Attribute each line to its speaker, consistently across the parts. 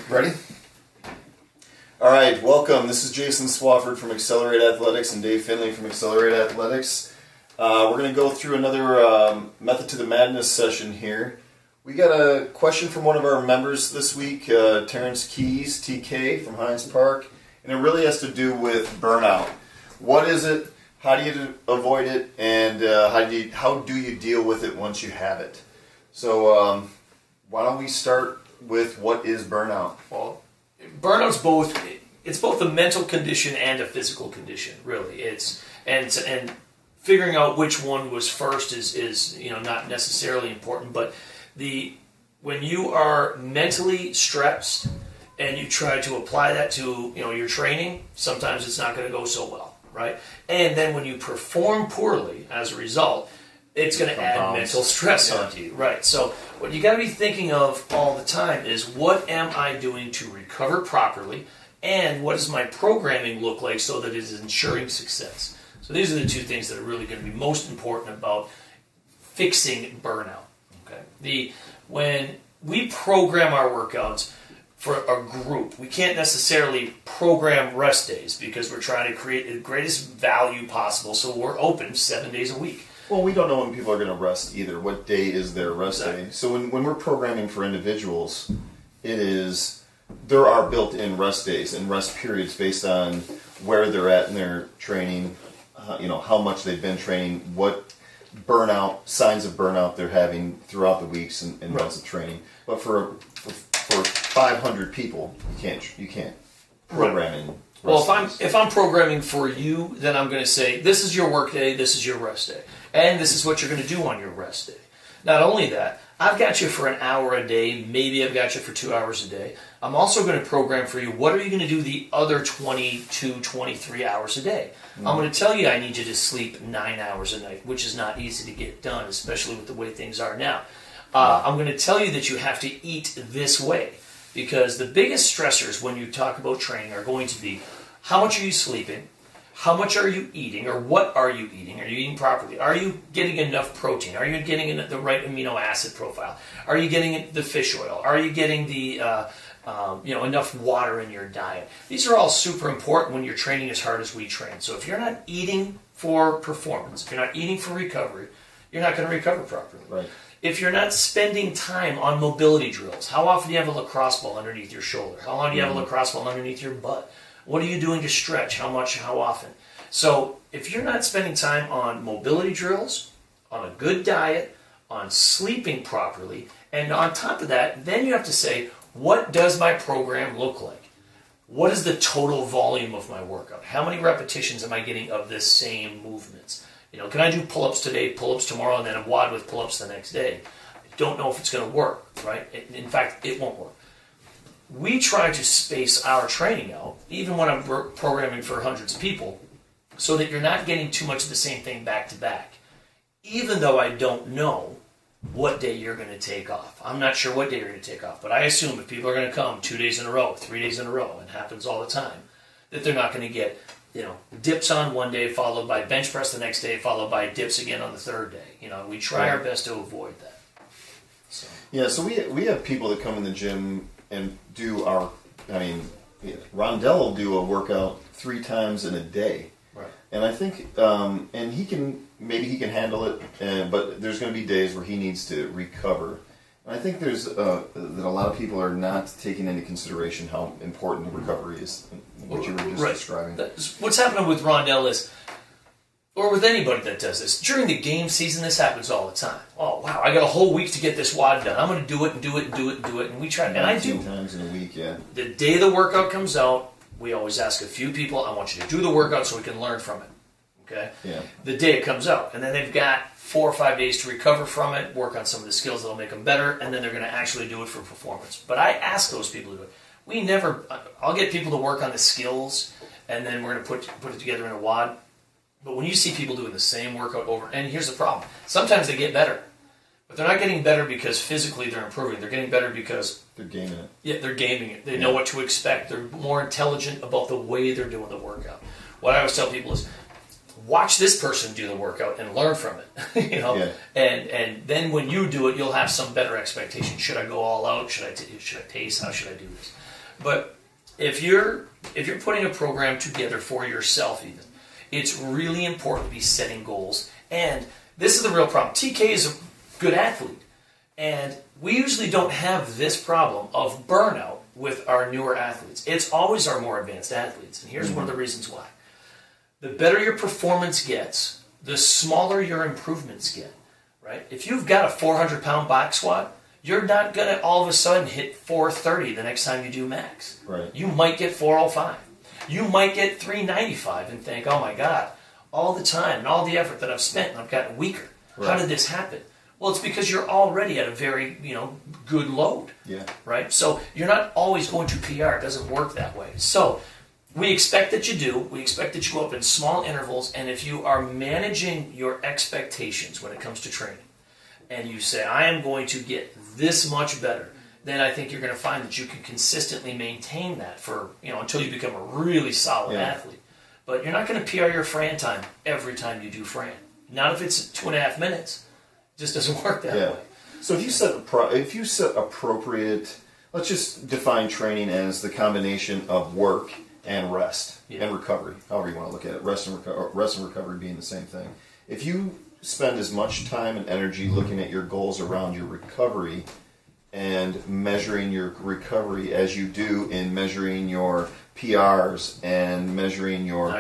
Speaker 1: Ready? All right, welcome. This is Jason Swafford from Accelerate Athletix and Dave Finlay from Accelerate Athletix. We're going to go through another Method to the Madness session here. We got a question from one of our members this week, Terrence Keys, TK from Hines Park, and it really has to do with burnout. What is it? How do you avoid it? And how do you deal with it once you have it? So why don't we start with what is burnout?
Speaker 2: Well, burnout's both a mental condition and a physical condition, really. And figuring out which one was first is not necessarily important, but when you are mentally stressed and you try to apply that to your training, sometimes it's not going to go so well, right? And then when you perform poorly as a result, it's going to add mental stress onto you, right? So what you got to be thinking of all the time is, what am I doing to recover properly, and what does my programming look like so that it is ensuring success? So these are the two things that are really going to be most important about fixing burnout. Okay, when we program our workouts for a group, we can't necessarily program rest days because we're trying to create the greatest value possible. So we're open 7 days a week.
Speaker 1: Well, we don't know when people are going to rest either. What day is their rest day? So when we're programming for individuals, there are built-in rest days and rest periods based on where they're at in their training, how much they've been training, what signs of burnout they're having throughout the weeks and months of training. But for 500 people, you can't program in.
Speaker 2: Well, if I'm programming for you, then I'm going to say, this is your work day, this is your rest day, and this is what you're going to do on your rest day. Not only that, I've got you for an hour a day, maybe I've got you for 2 hours a day. I'm also going to program for you, what are you going to do the other 22, 23 hours a day? I'm going to tell you I need you to sleep 9 hours a night, which is not easy to get done, especially with the way things are now. I'm going to tell you that you have to eat this way, because the biggest stressors when you talk about training are going to be, how much are you sleeping? How much are you eating, or what are you eating? Are you eating properly? Are you getting enough protein? Are you getting the right amino acid profile? Are you getting the fish oil? Are you getting the enough water in your diet? These are all super important when you're training as hard as we train. So if you're not eating for performance, if you're not eating for recovery, you're not going to recover properly.
Speaker 1: Right.
Speaker 2: If you're not spending time on mobility drills, how often do you have a lacrosse ball underneath your shoulder? How long do you have a lacrosse ball underneath your butt? What are you doing to stretch? How much? How often? So if you're not spending time on mobility drills, on a good diet, on sleeping properly, and on top of that, then you have to say, what does my program look like? What is the total volume of my workout? How many repetitions am I getting of the same movements? Can I do pull-ups today, pull-ups tomorrow, and then a WOD with pull-ups the next day? I don't know if it's going to work, right? In fact, it won't work. We try to space our training out, even when I'm programming for hundreds of people, so that you're not getting too much of the same thing back to back. Even though I don't know what day you're going to take off. I'm not sure what day you're going to take off, but I assume if people are going to come 2 days in a row, 3 days in a row, and it happens all the time, that they're not going to get dips on one day, followed by bench press the next day, followed by dips again on the third day. We try our best to avoid that. So.
Speaker 1: Yeah, so we have people that come in the gym and Rondell will do a workout 3 times in a day.
Speaker 2: Right.
Speaker 1: And I think, and he can handle it, but there's going to be days where he needs to recover. And I think that a lot of people are not taking into consideration how important recovery is, what you were just describing.
Speaker 2: What's happening with Rondell is, or with anybody that does this, during the game season, this happens all the time. Oh, wow, I got a whole week to get this WOD done. I'm going to do it and do it and do it and do it. And we try, and I do.
Speaker 1: 19 times in a week, yeah.
Speaker 2: The day the workout comes out, we always ask a few people, I want you to do the workout so we can learn from it. Okay?
Speaker 1: Yeah.
Speaker 2: The day it comes out. And then they've got 4 or 5 days to recover from it, work on some of the skills that'll make them better, and then they're going to actually do it for performance. But I ask those people to do it. I'll get people to work on the skills, and then we're going to put it together in a WOD. But when you see people doing the same workout over, and here's the problem, sometimes they get better. But they're not getting better because physically they're improving. They're getting better because
Speaker 1: they're gaming it.
Speaker 2: Yeah, they're gaming it. They know what to expect. They're more intelligent about the way they're doing the workout. What I always tell people is, watch this person do the workout and learn from it.
Speaker 1: Yeah.
Speaker 2: And then when you do it, you'll have some better expectation. Should I go all out? Should I pace? How should I do this? But if you're putting a program together for yourself even, it's really important to be setting goals. And this is the real problem. TK is a good athlete. And we usually don't have this problem of burnout with our newer athletes. It's always our more advanced athletes. And here's one of the reasons why. The better your performance gets, the smaller your improvements get, right? If you've got a 400-pound box squat, you're not going to all of a sudden hit 430 the next time you do max.
Speaker 1: Right.
Speaker 2: You might get 405. You might get 395 and think, oh my God, all the time and all the effort that I've spent and I've gotten weaker. Right. How did this happen? Well, it's because you're already at a very, good load.
Speaker 1: Yeah.
Speaker 2: Right? So you're not always going to PR. It doesn't work that way. So we expect that you do. We expect that you go up in small intervals. And if you are managing your expectations when it comes to training, and you say, I am going to get this much better, then I think you're going to find that you can consistently maintain that for, until you become a really solid athlete. But you're not going to PR your Fran time every time you do Fran. Not if it's 2.5 minutes. It just doesn't work that way.
Speaker 1: So if you set appropriate, let's just define training as the combination of work and rest and recovery, however you want to look at it. Rest and recovery being the same thing. If you spend as much time and energy looking at your goals around your recovery and measuring your recovery as you do in measuring your PRs and measuring your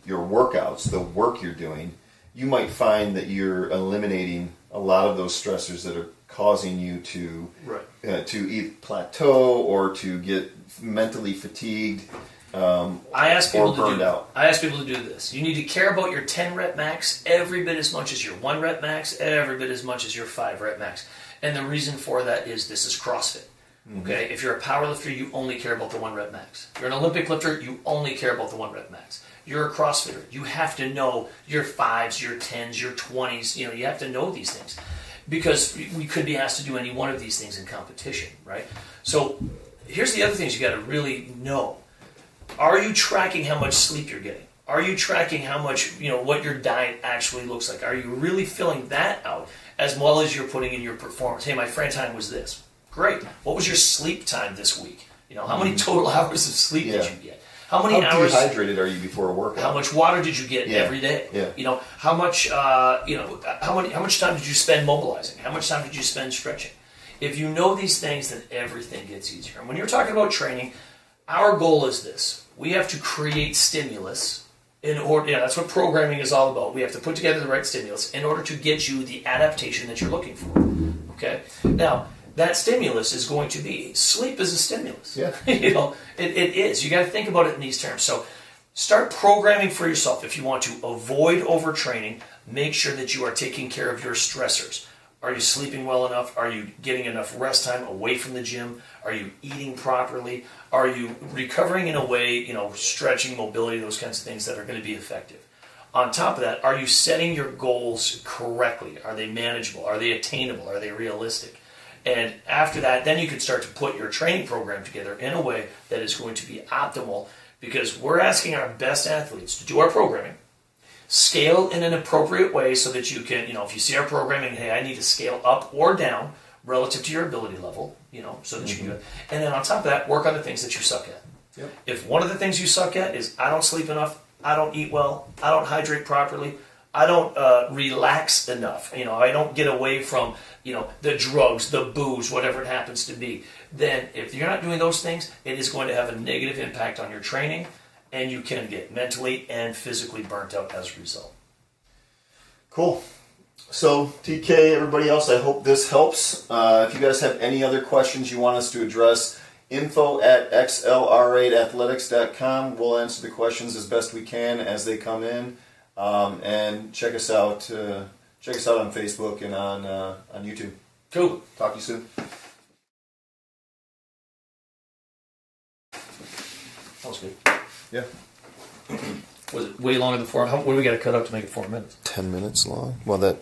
Speaker 1: workouts, the work you're doing, you might find that you're eliminating a lot of those stressors that are causing you to either plateau or to get mentally fatigued.
Speaker 2: I ask people to do this. You need to care about your 10 rep max every bit as much as your 1 rep max, every bit as much as your 5 rep max. And the reason for that is this is CrossFit. Okay? If you're a power lifter, you only care about the 1 rep max. If you're an Olympic lifter, you only care about the 1 rep max. You're a CrossFitter. You have to know your 5s, your 10s, your 20s. You have to know these things. Because we could be asked to do any one of these things in competition, right? So here's the other things you got to really know. Are you tracking how much sleep you're getting? Are you tracking how much, what your diet actually looks like? Are you really filling that out as well as you're putting in your performance? Hey, my Fran time was this. Great. What was your sleep time this week? How many total hours of sleep did you get? How many hours?
Speaker 1: How dehydrated are you before a workout?
Speaker 2: How much water did you get every day?
Speaker 1: Yeah.
Speaker 2: How much? How much time did you spend mobilizing? How much time did you spend stretching? If you know these things, then everything gets easier. And when you're talking about training, our goal is this: we have to create stimulus in order. That's what programming is all about. We have to put together the right stimulus in order to get you the adaptation that you're looking for. Okay. Now, that stimulus is going to be sleep is a stimulus.
Speaker 1: Yeah.
Speaker 2: It is. You got to think about it in these terms. So start programming for yourself. If you want to avoid overtraining, make sure that you are taking care of your stressors. Are you sleeping well enough? Are you getting enough rest time away from the gym? Are you eating properly? Are you recovering in a way, stretching, mobility, those kinds of things that are going to be effective? On top of that, are you setting your goals correctly? Are they manageable? Are they attainable? Are they realistic? And after that, then you can start to put your training program together in a way that is going to be optimal, because we're asking our best athletes to do our programming, scale in an appropriate way so that you can, if you see our programming, hey, I need to scale up or down relative to your ability level, so that you can do it. And then on top of that, work on the things that you suck at.
Speaker 1: Yep.
Speaker 2: If one of the things you suck at is I don't sleep enough, I don't eat well, I don't hydrate properly, I don't relax enough, I don't get away from, the drugs, the booze, whatever it happens to be, then if you're not doing those things, it is going to have a negative impact on your training, and you can get mentally and physically burnt out as a result.
Speaker 1: Cool. So, TK, everybody else, I hope this helps. If you guys have any other questions you want us to address, info@xlr8athletics.com. We'll answer the questions as best we can as they come in. And check us out on Facebook and on YouTube.
Speaker 2: Cool.
Speaker 1: Talk to you soon.
Speaker 2: That was good.
Speaker 1: Yeah.
Speaker 2: Was it way longer than 4? What do we got to cut out to make it 4 minutes?
Speaker 1: 10 minutes long. Well, that